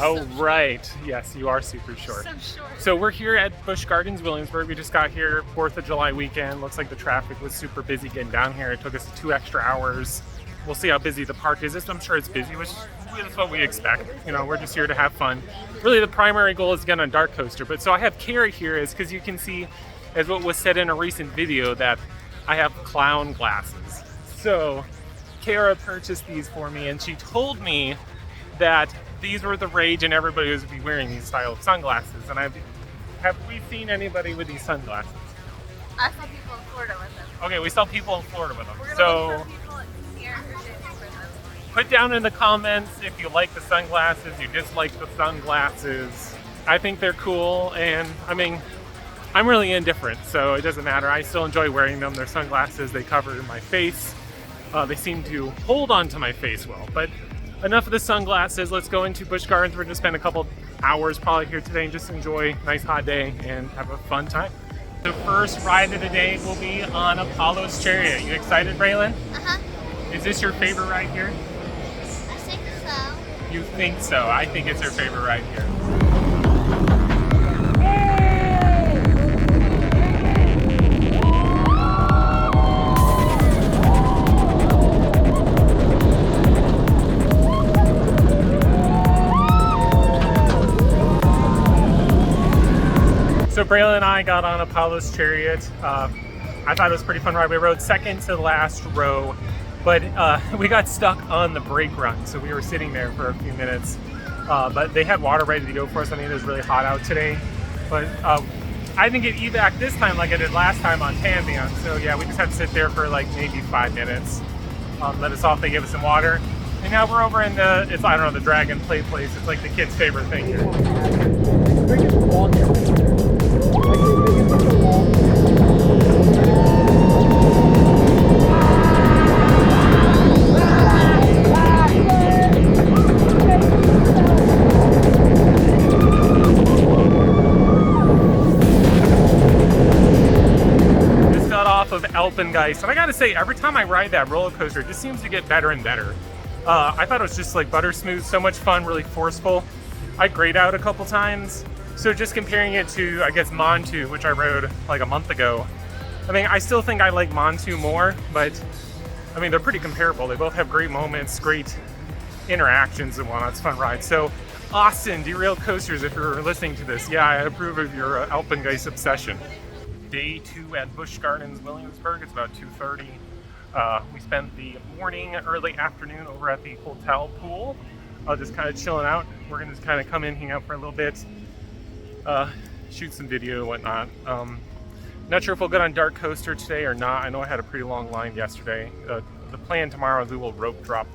Oh, right. Yes, you are super short. So short. So we're here at Busch Gardens Williamsburg. We just got here 4th of July weekend. Looks like the traffic was super busy getting down here. It took us 2 extra hours. We'll see how busy the park is. I'm sure it's busy, which is what we expect. You know, we're just here to have fun. Really, the primary goal is to get on DarKoaster. But so I have Kara here is because you can see, as what was said in a recent video, that I have clown glasses. So Kara purchased these for me, and she told me that these were the rage and everybody was be wearing these style of sunglasses. And have we seen anybody with these sunglasses? I saw people in Florida with them. Okay, we saw people in Florida with them. We're gonna So look for people here in Virginia for them. put down in the comments if you like the sunglasses, you dislike the sunglasses. I think they're cool, and I mean, I'm really indifferent, so it doesn't matter. I still enjoy wearing them. They're sunglasses, they cover my face. They seem to hold onto my face well. But enough of the sunglasses. Let's go into Busch Gardens. We're going to spend a couple hours probably here today and just enjoy a nice hot day and have a fun time. The first ride of the day will be on Apollo's Chariot. You excited, Braylon? Uh-huh. Is this your favorite ride here? I think so. You think so? I think it's her favorite ride here. So Braylon and I got on Apollo's Chariot. I thought it was a pretty fun ride. We rode second to the last row, but we got stuck on the brake run, so we were sitting there for a few minutes. But they had water ready to go for us. I mean, it was really hot out today, but I didn't get evac this time like I did last time on Pantheon. So yeah, we just had to sit there for like maybe 5 minutes. Let us off, they gave us some water. And now we're over in the, I don't know, the Dragon Play place. It's like the kids' favorite thing here. Of Alpengeist, and I gotta say, every time I ride that roller coaster, it just seems to get better and better. I thought it was just like butter smooth, so much fun, really forceful. I grayed out a couple times, so just comparing it to, I guess, Montu, which I rode like a month ago. I mean, I still think I like Montu more, but I mean, they're pretty comparable. They both have great moments, great interactions and whatnot. It's a fun ride. So, Austin, Derailed Coasters, if you're listening to this, yeah, I approve of your Alpengeist obsession. Day 2 at Busch Gardens Williamsburg. It's about 2:30. We spent the morning, early afternoon over at the hotel pool, just kind of chilling out. We're gonna just kind of come in, hang out for a little bit, shoot some video and whatnot. Not sure if we'll get on DarKoaster today or not. I know I had a pretty long line yesterday. The plan tomorrow is we will rope drop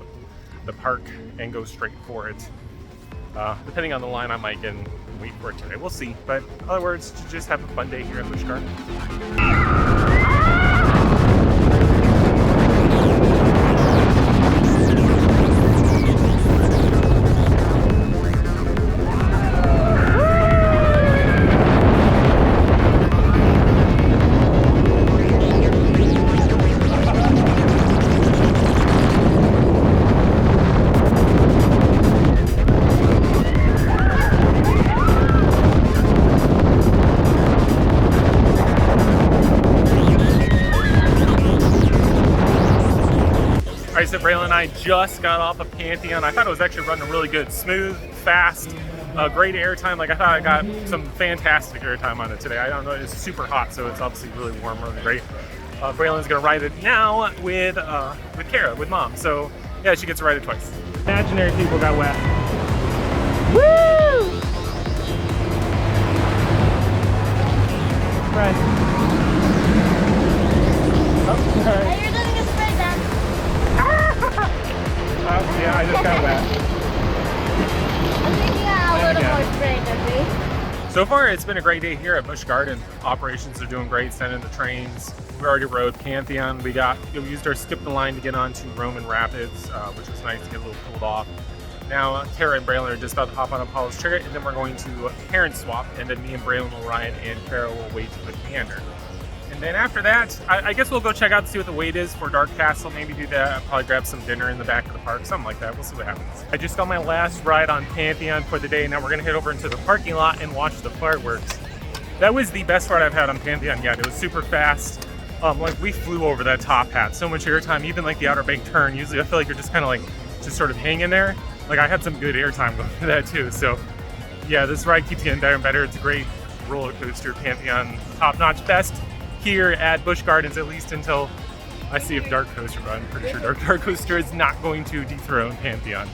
the park and go straight for it. Depending on the line, I might get and wait for it today. We'll see. But in other words, to just have a fun day here at Busch Gardens. So Braylon and I just got off of Pantheon. I thought it was actually running really good, smooth, fast, great airtime. Like I thought I got some fantastic airtime on it today. I don't know, it's super hot, so it's obviously really warm, really great. Braylon's gonna ride it now with Kara, with Mom. So yeah, she gets to ride it twice. Imaginary people got wet. Woo! Right. Oh, all right. Yeah, I just got wet. I'm thinking a little more spray, does he? So far, it's been a great day here at Busch Gardens. Operations are doing great, sending the trains. We already rode Pantheon. We used our skip the line to get onto Roman Rapids, which was nice to get a little cooled off. Now, Kara and Braylon are just about to hop on Apollo's Chariot, and then we're going to parent swap, and then me and Braylon will ride, and Kara will wait with Invader. And then after that, I guess we'll go check out to see what the wait is for Dark Kastle. Maybe do that. I'll probably grab some dinner in the back of the park, something like that. We'll see what happens. I just got my last ride on Pantheon for the day. Now we're gonna head over into the parking lot and watch the fireworks. That was the best ride I've had on Pantheon yet. It was super fast. Like we flew over that top hat, so much airtime. Even like the Outer Bank turn. Usually I feel like you're just kind of like just sort of hanging there. Like I had some good airtime going for that too. So yeah, this ride keeps getting better and better. It's a great roller coaster. Pantheon, top-notch, best here at Busch Gardens, at least until I see if DarKoaster, but I'm pretty sure DarKoaster is not going to dethrone Pantheon.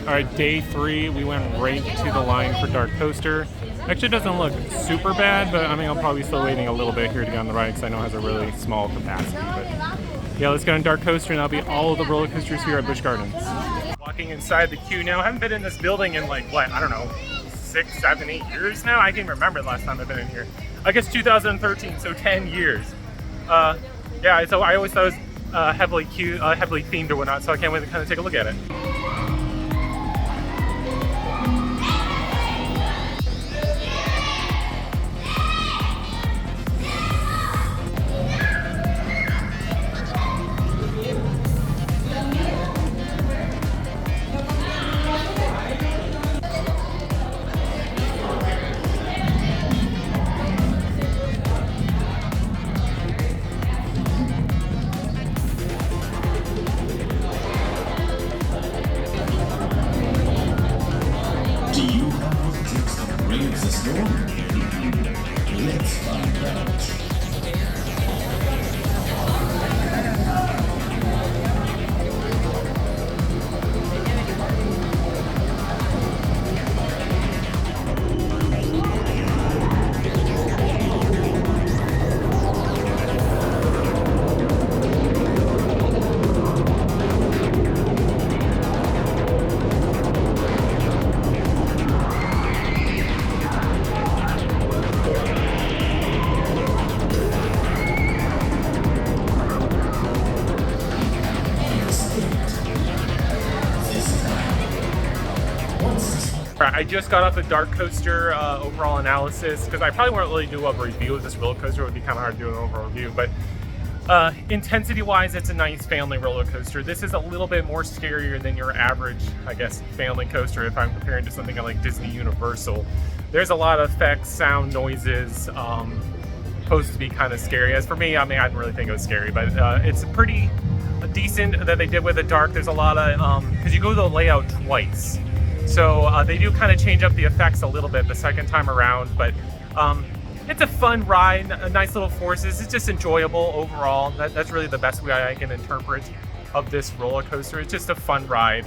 All right, day 3, we went right to the line for DarKoaster. Actually, it doesn't look super bad, but I mean, I'll probably be still waiting a little bit here to get on the ride because I know it has a really small capacity. But yeah, let's get on DarKoaster and that'll be all of the roller coasters here at Busch Gardens. Walking inside the queue now. I haven't been in this building in like, what, I don't know, 6, 7, 8 years now? I can't even remember the last time I've been in here. I guess 2013, so 10 years. Yeah, so I always thought it was heavily themed or whatnot, so I can't wait to kind of take a look at it. I just got off the DarKoaster overall analysis because I probably won't really do a review of this roller coaster. It would be kind of hard to do an overall review, but intensity wise, it's a nice family roller coaster. This is a little bit more scarier than your average, I guess, family coaster if I'm comparing to something like Disney Universal. There's a lot of effects, sound, noises, supposed to be kind of scary. As for me, I mean, I didn't really think it was scary, but it's pretty decent that they did with the dark. There's a lot of, because you go to the layout twice. So they do kind of change up the effects a little bit the second time around, but it's a fun ride, nice little forces. It's just enjoyable overall. That's really the best way I can interpret of this roller coaster. It's just a fun ride.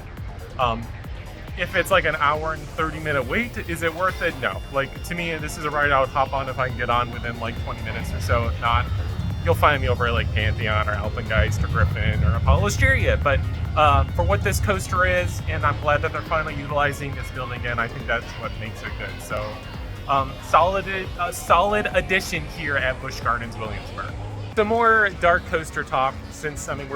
If it's like an hour and 30-minute wait, is it worth it? No. Like, to me, this is a ride I would hop on if I can get on within like 20 minutes or so. If not, you'll find me over at like Pantheon or Alpengeist or Griffin or Apollo's Chariot. But for what this coaster is, and I'm glad that they're finally utilizing this building again, I think that's what makes it good. So solid addition here at Busch Gardens Williamsburg. Some more DarKoaster talk, since I mean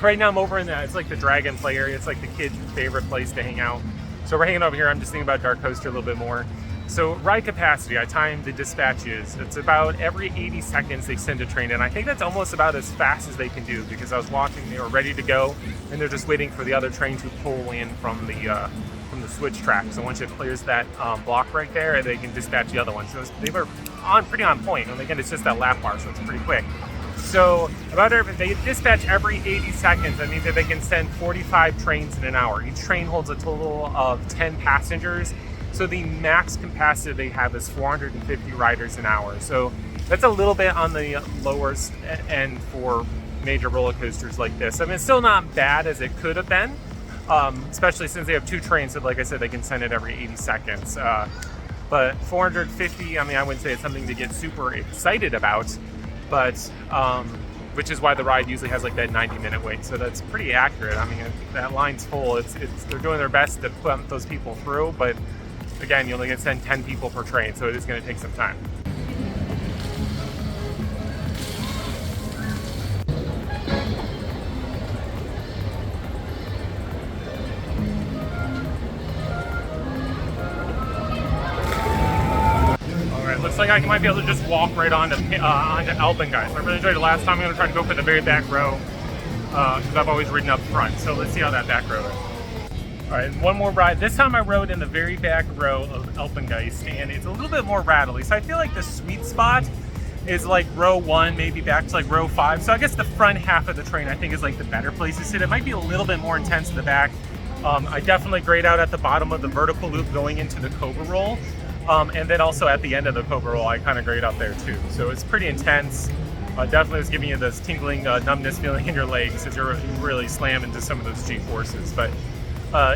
right now I'm over in that, it's like the Dragon Play area. It's like the kids' favorite place to hang out. So we're hanging over here. I'm just thinking about DarKoaster a little bit more. So ride capacity, I timed the dispatches. It's about every 80 seconds they send a train in. I think that's almost about as fast as they can do, because I was watching, they were ready to go and they're just waiting for the other train to pull in from the switch track. So once it clears that block right there, they can dispatch the other one. So they were pretty on point. And again, it's just that lap bar, so it's pretty quick. So they dispatch every 80 seconds. That means that they can send 45 trains in an hour. Each train holds a total of 10 passengers. So the max capacity they have is 450 riders an hour. So that's a little bit on the lower end for major roller coasters like this. I mean, it's still not bad as it could have been, especially since they have two trains. So like I said, they can send it every 80 seconds. But 450, I mean, I wouldn't say it's something to get super excited about, but which is why the ride usually has like that 90-minute wait. So that's pretty accurate. I mean, that line's full. They're doing their best to put those people through, but again, you only get to send 10 people per train, so it is going to take some time. Looks like I might be able to just walk right onto Alpengeist. I really enjoyed it last time. I'm going to try to go for the very back row because I've always ridden up front. So let's see how that back row is. All right, one more ride. This time I rode in the very back row of Alpengeist, and it's a little bit more rattly. So I feel like the sweet spot is like row 1, maybe back to like row 5. So I guess the front half of the train I think is like the better place to sit. It might be a little bit more intense in the back. I definitely grayed out at the bottom of the vertical loop going into the Cobra roll. And then also at the end of the Cobra roll, I kind of grayed out there too. So it's pretty intense. Definitely was giving you this tingling numbness feeling in your legs as you're really slam into some of those G-forces. But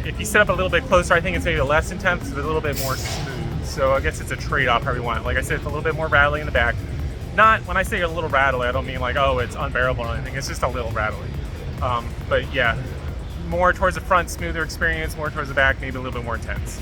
if you sit up a little bit closer, I think it's maybe less intense, but a little bit more smooth. So I guess it's a trade-off however you want. Like I said, it's a little bit more rattly in the back. Not, when I say a little rattly, I don't mean like, oh, it's unbearable or anything. It's just a little rattly. But yeah, more towards the front, smoother experience, more towards the back, maybe a little bit more intense.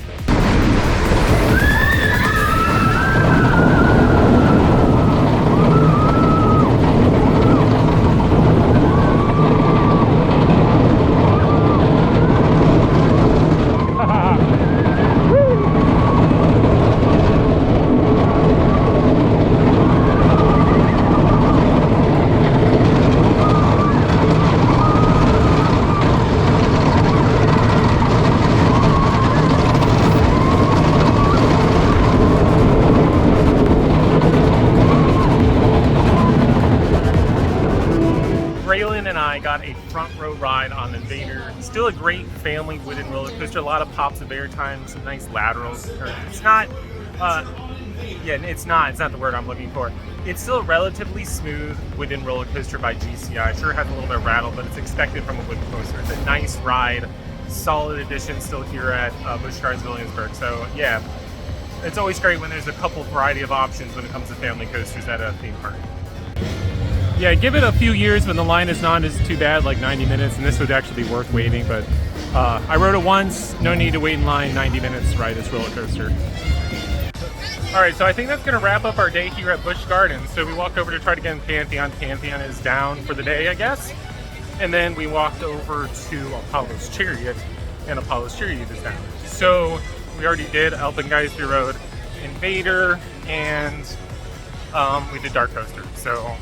I got a front row ride on Invader. Still a great family wooden roller coaster. A lot of pops of air time, some nice laterals. It's not, it's not the word I'm looking for. It's still a relatively smooth wooden roller coaster by GCI. Sure has a little bit of rattle, but it's expected from a wooden coaster. It's a nice ride, solid addition still here at Busch Gardens Williamsburg. So yeah, it's always great when there's a couple variety of options when it comes to family coasters at a theme park. Yeah, give it a few years when the line is not as too bad, like 90 minutes, and this would actually be worth waiting, but I rode it once, no need to wait in line 90 minutes to ride this roller coaster. All right, so I think that's gonna wrap up our day here at Busch Gardens. So we walked over to try to get in Pantheon. Pantheon is down for the day, I guess. And then we walked over to Apollo's Chariot, and Apollo's Chariot is down. So we already did Alpengeist, we rode Invader, and we did DarKoaster. So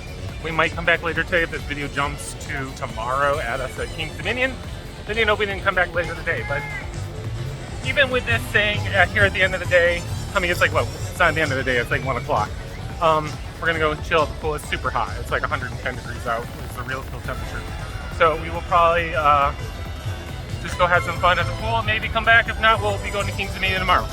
we might come back later today if this video jumps to tomorrow at us at King's Dominion. Then you know we didn't come back later today. But even with this thing here at the end of the day, I mean, it's like, well, it's not the end of the day, it's like 1 o'clock. We're gonna go chill at the pool. It's super hot. It's like 110 degrees out. It's the real temperature. So we will probably just go have some fun at the pool, maybe come back. If not, we'll be going to King's Dominion tomorrow.